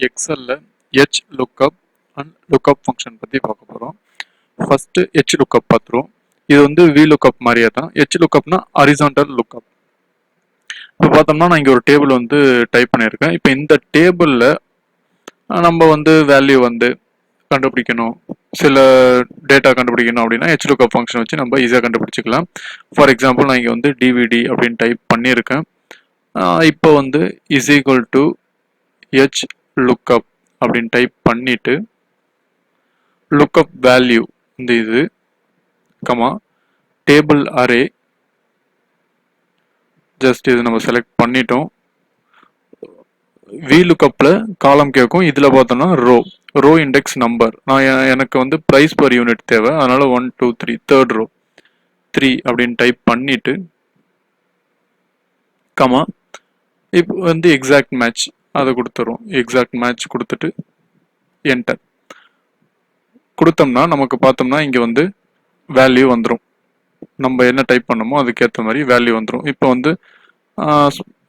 எக்ஸல்ல h lookup and lookup function பத்தி பார்க்க போறோம். ஃபர்ஸ்ட் h lookup பார்த்துருவோம். இது வந்து vlookup மாதிரியே தான். h lookupனா horizontal lookup. இப்போ பார்த்தோம்னா நான் இங்க ஒரு டேபிள் வந்து டைப் பண்ணியிருக்கேன். இப்போ இந்த டேபிள்ல நம்ம வந்து வேல்யூ வந்து கண்டுபிடிக்கணும், சில டேட்டா கண்டுபிடிக்கணும் அப்படின்னா h lookup ஃபங்க்ஷன் வச்சு நம்ம ஈஸியாக கண்டுபிடிச்சிக்கலாம். ஃபார் எக்ஸாம்பிள் நான் இங்கே வந்து டிவிடி அப்படின்னு டைப் பண்ணியிருக்கேன். இப்போ வந்து is equal to h lookup அப்படின்னு டைப் பண்ணிட்டு lookup வேல்யூ இந்த இது கமா டேபிள் அரே ஜஸ்ட் இது நம்ம செலக்ட் பண்ணிட்டோம். vlookupல காலம் கேட்கும். இதுல பார்த்தோம்னா ரோ இண்டெக்ஸ் நம்பர். நான் எனக்கு வந்து பிரைஸ் பர் யூனிட் தேவை, அதனால 1 2 3 தேர்ட் ரோ 3 அப்படின்னு டைப் பண்ணிட்டு கமா இப்போ வந்து எக்ஸாக்ட் மேட்ச் அதை கொடுத்துரும். எக்ஸாக்ட் மேட்ச் கொடுத்துட்டு என்டர் கொடுத்தோம்னா நமக்கு பார்த்தோம்னா இங்க வந்து வேல்யூ வந்துடும். நம்ம என்ன டைப் பண்ணமோ அதுக்கேற்ற மாதிரி வேல்யூ வந்துடும். இப்போ வந்து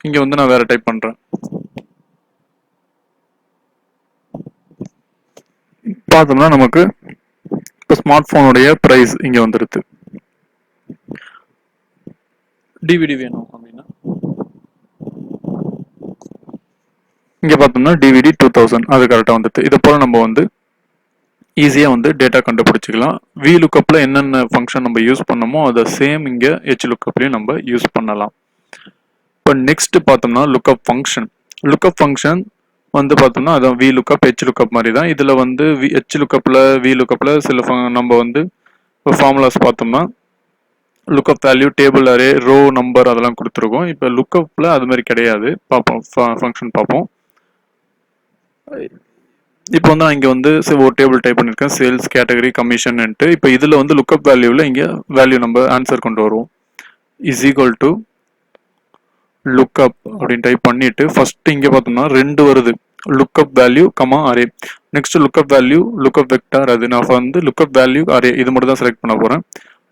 இங்க வந்து நான் வேற டைப் பண்றேன். பார்த்தோம்னா நமக்கு இப்போ ஸ்மார்ட் போனுடைய பிரைஸ் இங்க வந்துருது. டிவிடி வேணும் அப்படின்னா இங்க பார்த்தோம்னா டிவிடி 2000 அது கரெக்டாக வந்துட்டு. இதை போல நம்ம வந்து ஈஸியாக வந்து டேட்டா கண்டுபிடிச்சிக்கலாம். vlookupல என்னென்ன ஃபங்க்ஷன் நம்ம யூஸ் பண்ணமோ அதை சேம் இங்கே hlookupலையும் நம்ம யூஸ் பண்ணலாம். இப்போ நெக்ஸ்ட் பார்த்தோம்னா லுக்கப் ஃபங்க்ஷன். லுக்கப் ஃபங்க்ஷன் வந்து பார்த்தோம்னா அதான் vlookup hlookup மாதிரி தான். இதில் வந்து hlookupல vlookupல சில நம்ம வந்து ஃபார்முலாஸ் பார்த்தோம்னா lookup value, table array, row number அதெல்லாம் கொடுத்துருக்கோம். இப்போ லுக்கப்ல அது மாதிரி கிடையாது. பார்ப்போம் ஃபங்க்ஷன் பார்ப்போம். இப்போ வந்து நான் இங்கே வந்து ஒரு டேபிள் டைப் பண்ணியிருக்கேன், சேல்ஸ் கேட்டகரி கமிஷன்ட்டு. இப்போ இதில் வந்து லுக்கப் வேல்யூவில் இங்கே வேல்யூ நம்ம ஆன்சர் கொண்டு வருவோம். இஸ் ஈக்குவல் டு லுக்கப் அப்படின்னு டைப் பண்ணிட்டு ஃபர்ஸ்ட் இங்கே பார்த்தோம்னா 2 வருது, lookup value comma array. Next lookup value, lookup vector. அது நான் வந்து லுக்கப் வேல்யூ அரே இது மட்டும் தான் செலக்ட் பண்ண போகிறேன்.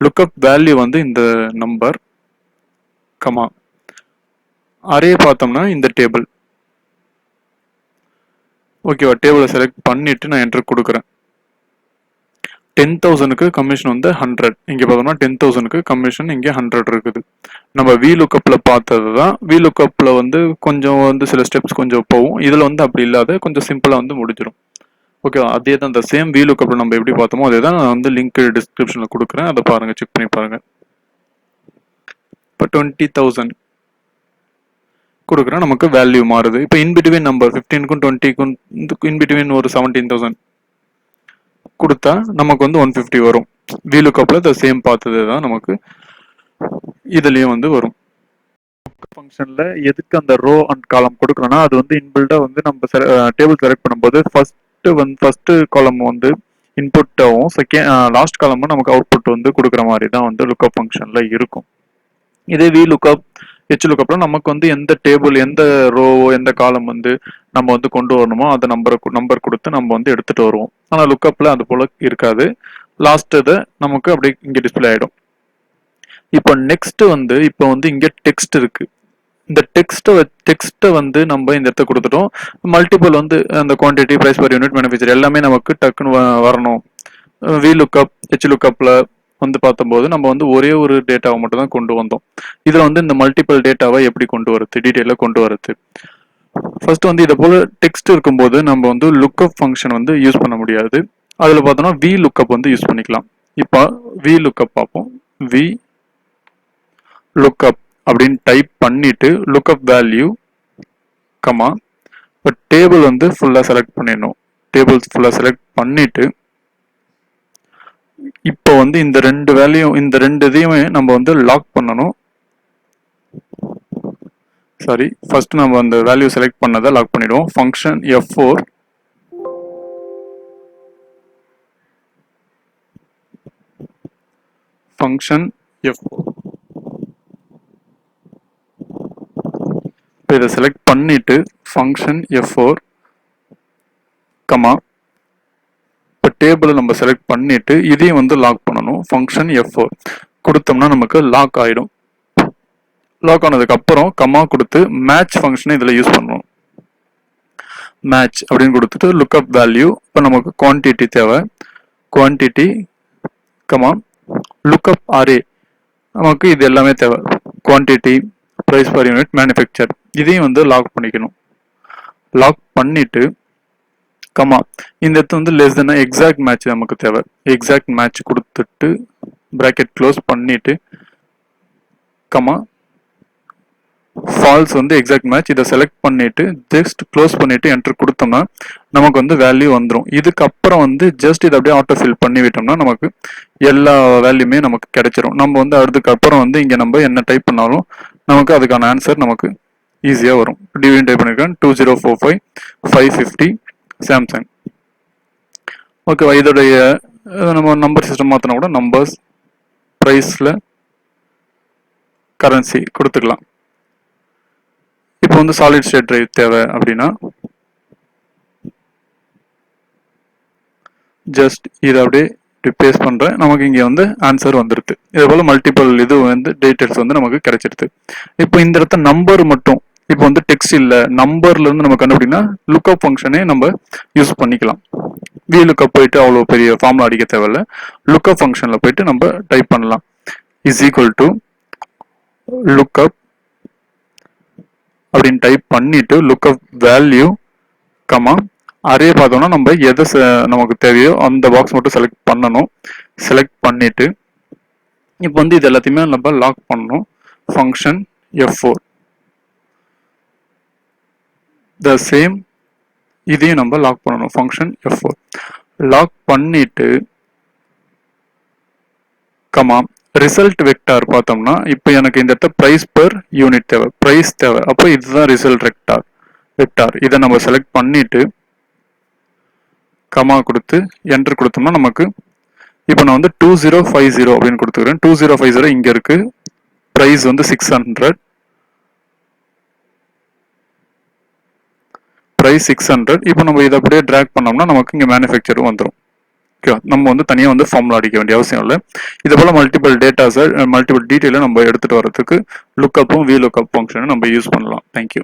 லுக்கப் வேல்யூ வந்து இந்த நம்பர் கமா அரே பார்த்தோம்னா இந்த டேபிள். ஓகேவா? டேபிளை செலக்ட் பண்ணிட்டு நான் என்டர் கொடுக்குறேன். 10,000க்கு கமிஷன் வந்து 100. இங்கே பார்த்தோம்னா 10,000க்கு கமிஷன் இங்கே 100 இருக்குது. நம்ம vlookupல பார்த்தது தான். vlookupல வந்து கொஞ்சம் வந்து சில ஸ்டெப்ஸ் கொஞ்சம் போகும். இதில் வந்து அப்படி இல்லாத கொஞ்சம் சிம்பிளாக வந்து முடிஞ்சிடும். ஓகேவா? அதே தான் இந்த சேம் vlookupல நம்ம எப்படி பார்த்தோமோ அதே தான். நான் வந்து லிங்க் டிஸ்கிரிப்ஷனில் கொடுக்குறேன், அதை பாருங்க, செக் பண்ணி பாருங்க. இப்போ 20,000 கொடுக்குறேன், நமக்கு வேல்யூ மாறுது. இப்போ இன்பிட்வீன் நம்பர் 15க்கும் 20க்கும் இன்பிட்வீன் ஒரு 17,000 கொடுத்தா நமக்கு வந்து 150 வரும். vlookupல இந்த சேம் பார்த்தது தான் நமக்கு இதுலயும் வந்து வரும். ஃபங்க்ஷன்ல எதுக்கு அந்த ரோ அண்ட் காலம் கொடுக்கறோம்னா அது வந்து இன்பில்டா வந்து நம்ம டேபிள் செலக்ட் பண்ணும்போது ஃபர்ஸ்ட் காலம் வந்து இன்புட் ஆகும், லாஸ்ட் காலமும் நமக்கு அவுட்புட் வந்து கொடுக்குற மாதிரி தான் வந்து லுக்கப் ஃபங்க்ஷன்ல இருக்கும். இதே vlookup hlookupல நமக்கு வந்து எந்த டேபிள், எந்த ரோ, எந்த காலம் வந்து நம்ம வந்து கொண்டு வரணுமோ அந்த நம்பர் கொடுத்து நம்ம வந்து எடுத்துட்டு வருவோம். ஆனா லுக்கப்ல அது போல இருக்காது. லாஸ்ட் இதை நமக்கு அப்படியே இங்க டிஸ்பிளே ஆயிடும். இப்போ நெக்ஸ்ட் வந்து இப்போ வந்து இங்க டெக்ஸ்ட் இருக்கு. இந்த டெக்ஸ்ட்டை வந்து நம்ம இந்த இடத்த கொடுத்துட்டோம். மல்டிபிள் வந்து அந்த quantity, price per unit, manufacture எல்லாமே நமக்கு டக்குன்னு வரணும். vlookup hlookupல வந்து பார்த்தபோது நம்ம வந்து ஒரே ஒரு டேட்டாவை மட்டும் தான் கொண்டு வந்தோம். இதுல வந்து இந்த மல்டிபிள் டேட்டாவை எப்படி கொண்டு வரது, டீட்டெயிலாக கொண்டு வரது. ஃபர்ஸ்ட் வந்து இதை போல டெக்ஸ்ட் இருக்கும்போது நம்ம வந்து லுக்கப் ஃபங்க்ஷன் வந்து யூஸ் பண்ண முடியாது. அதுல பார்த்தோம்னா vlookup வந்து யூஸ் பண்ணிக்கலாம். இப்போ vlookup பார்ப்போம். vlookup அப்படின்னு டைப் பண்ணிட்டு லுக்கப் வேல்யூ கமா இப்போ டேபிள் வந்து ஃபுல்லா செலக்ட் பண்ணிடணும். டேபிள்ஸ் ஃபுல்லா செலக்ட் பண்ணிட்டு இப்போ வந்து இந்த 2 வேல்யூ, இந்த 2 இதையுமே நம்ம வந்து லாக் பண்ணணும். சாரி, ஃபர்ஸ்ட் நம்ம அந்த வேல்யூ செலக்ட் பண்ணதை லாக் பண்ணிடுவோம். ஃபங்க்ஷன் F4 ஃபங்க்ஷன் F4 இப்போ இதை செலக்ட் பண்ணிட்டு ஃபங்க்ஷன் F4 கமா இப்போ டேபிளை நம்ம செலக்ட் பண்ணிட்டு இதையும் வந்து லாக் பண்ணணும். ஃபங்க்ஷன் F4 கொடுத்தோம்னா நமக்கு லாக் ஆயிடும். லாக் ஆனதுக்கு அப்புறம் கமா கொடுத்து மேட்ச் ஃபங்க்ஷனை இதில் யூஸ் பண்ணணும். மேட்ச் அப்படின்னு கொடுத்துட்டு லுக்அப் வேல்யூ. இப்போ நமக்கு குவான்டிட்டி தேவை, குவான்டிட்டி கமா லுக்அப் அரே, நமக்கு இது எல்லாமே தேவை. Quantity, price per unit, manufacture, இதையும் வந்து லாக் பண்ணிக்கணும். லாக் பண்ணிட்டு கமா இந்த இடத்துல வந்து லெஸ் தென் எக்ஸாக்ட் மேட்ச் நமக்கு தேவை. எக்ஸாக்ட் மேட்ச் கொடுத்துட்டு பிராக்கெட் க்ளோஸ் பண்ணிட்டு கமா ஃபால்ஸ் வந்து எக்ஸாக்ட் மேட்ச், இதை செலக்ட் பண்ணிட்டு ஜஸ்ட் க்ளோஸ் பண்ணிட்டு என்டர் கொடுத்தோம்னா நமக்கு வந்து வேல்யூ வந்துடும். இதுக்கப்புறம் வந்து ஜஸ்ட் இதை அப்படியே ஆட்டோ ஃபில் பண்ணி விட்டோம்னா நமக்கு எல்லா வேல்யூமே நமக்கு கிடைச்சிரும். நம்ம வந்து அதுக்கப்புறம் வந்து இங்கே நம்ம என்ன டைப் பண்ணாலும் நமக்கு அதுக்கான ஆன்சர் நமக்கு ஈஸியாக வரும். டிவின் டைப் பண்ணிருக்கேன் 2045 550 சாம்சங். ஓகேவா, இதோடைய நம்ம நம்பர் சிஸ்டம் மாற்றினா கூட நம்பர்ஸ், ப்ரைஸில் கரன்சி கொடுத்துக்கலாம். இப்போ வந்து சாலிட் ஸ்டேட் டிரைவ் தேவை அப்படின்னா ஜஸ்ட் இதை அப்படியே ரிப்ளேஸ் பண்ணுறேன், நமக்கு இங்கே வந்து ஆன்சர் வந்துடுது. இதே போல் மல்டிபிள் இது வந்து டீட்டெயில்ஸ் வந்து நமக்கு கிடைச்சிடுது. இப்போ இந்த இடத்த நம்பர் மட்டும், இப்போ வந்து டெக்ஸ்ட் இல்லை, நம்பர்ல இருந்து நம்ம கண்டுபிடினா லுக்அப் ஃபங்க்ஷனே நம்ம யூஸ் பண்ணிக்கலாம். vlookup போயிட்டு அவ்வளோ பெரிய ஃபார்முலா அடிக்க தேவையில்ல, லுக்அப் ஃபங்க்ஷன்ல போயிட்டு நம்ம டைப் பண்ணலாம். இஸ் ஈக்குவல் டு லுக்அப் அப்படின்னு டைப் பண்ணிட்டு லுக்அப் வேல்யூ கமா அரே பார்த்தோம்னா நம்ம எதை நமக்கு தேவையோ அந்த பாக்ஸ் மட்டும் செலக்ட் பண்ணணும். செலக்ட் பண்ணிட்டு இப்போ வந்து இது எல்லாத்தையுமே நம்ம லாக் பண்ணணும். ஃபங்க்ஷன் F4 த சேம், இதையும் நம்ம லாக் பண்ணணும். ஃபங்க்ஷன் F4 லாக் பண்ணிட்டு கமா ரிசல்ட் வெக்டார் பார்த்தோம்னா இப்போ எனக்கு இந்த இடத்த பிரைஸ் பர் யூனிட் தேவை, பிரைஸ் தேவை, அப்போ இதுதான் ரிசல்ட் வெக்டார். இதை நம்ம செலக்ட் பண்ணிட்டு கமா கொடுத்து என்டர் கொடுத்தோம்னா நமக்கு இப்போ நான் வந்து 2050 அப்படின்னு கொடுத்துக்கிறேன். 2050 இங்க இருக்கு, பிரைஸ் வந்து 600, பிரைஸ் 600. இப்போ நம்ம இதை அப்படியே டிராக் பண்ணோம்னா நமக்கு இங்கே மேனுஃபேக்சரும் வந்துடும். ஓகே, நம்ம வந்து தனியாக வந்து ஃபார்முலா அடிக்க வேண்டிய அவசியம் இல்லை. இதே போல் மல்டிபிள் டேட்டாஸை மல்டிபிள் டீட்டெயிலை நம்ம எடுத்துகிட்டு வரதுக்கு லுக்கப்பும் vlookup ஃபங்க்ஷனை நம்ம யூஸ் பண்ணலாம். தேங்க்யூ.